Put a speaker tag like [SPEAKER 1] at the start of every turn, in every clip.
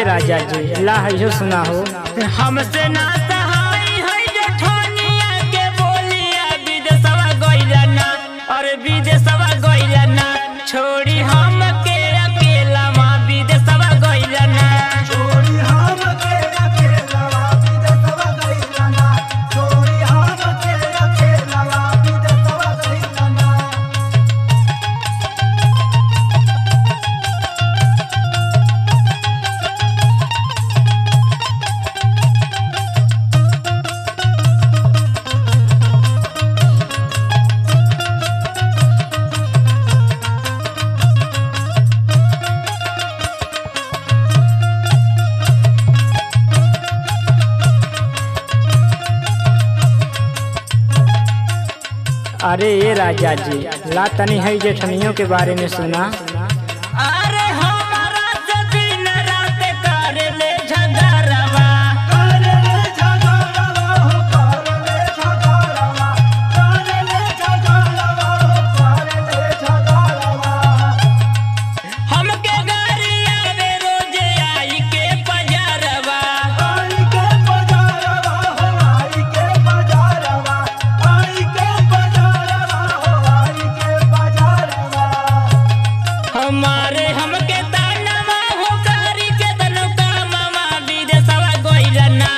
[SPEAKER 1] ये राजा जी ला है सुना हो।
[SPEAKER 2] हमसे ना सहाय है जेठनिया के बोलिया विदेशवा गइला ना और विदेशवा गइला ना छोड़ी हम के अकेला मां विदेशवा गइला ना
[SPEAKER 3] छोड़ी हम के अकेला विदेशवा गइला ना छोड़ी हम के अकेला विदेशवा गइला ना।
[SPEAKER 1] अरे ये राजा जी ला तनी है जेठनियों के बारे में सुना।
[SPEAKER 2] अरे हमारा से दिन रात कर ले झगड़वा
[SPEAKER 3] कर ले झगड़वा हो कर ले झगड़वा कर ले झगड़वा हो कर ले झगड़वा।
[SPEAKER 2] हमके गाड़ी आवे रोज आई के बजारवा
[SPEAKER 3] आई के बजारवा हो आई के बजारवा आई के बजारवा हो आई के बजारवा।
[SPEAKER 2] हमारे हमके तानवा हो गाड़ी के तनु कामवा विदेशवा गइला ना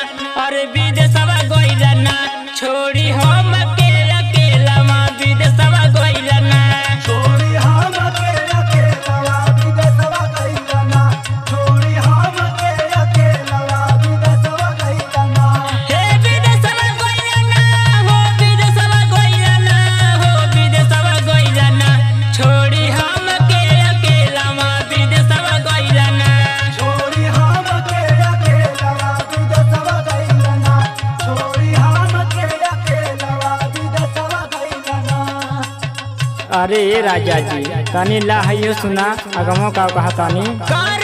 [SPEAKER 2] और विदेशवा गइला ना छोड़ी हम के अकेला मां विदेशवा गइला ना
[SPEAKER 3] छोड़ी हम के अकेला विदेशवा गइला ना छोड़ी हम के अकेला विदेशवा गइला ना।
[SPEAKER 2] हे विदेशवा गइला ना हो विदेशवा गइला ना हो विदेशवा गइला ना छोड़ी हम के अकेला मां विदेशवा गइला ना
[SPEAKER 3] छोड़ी हम के अकेला विदेशवा गइला ना छोड़ी हम के अकेला विदेशवा गइला ना।
[SPEAKER 1] अरे ये राजा जी तनी ला है सुना अगमों का कहा तानी।
[SPEAKER 2] कर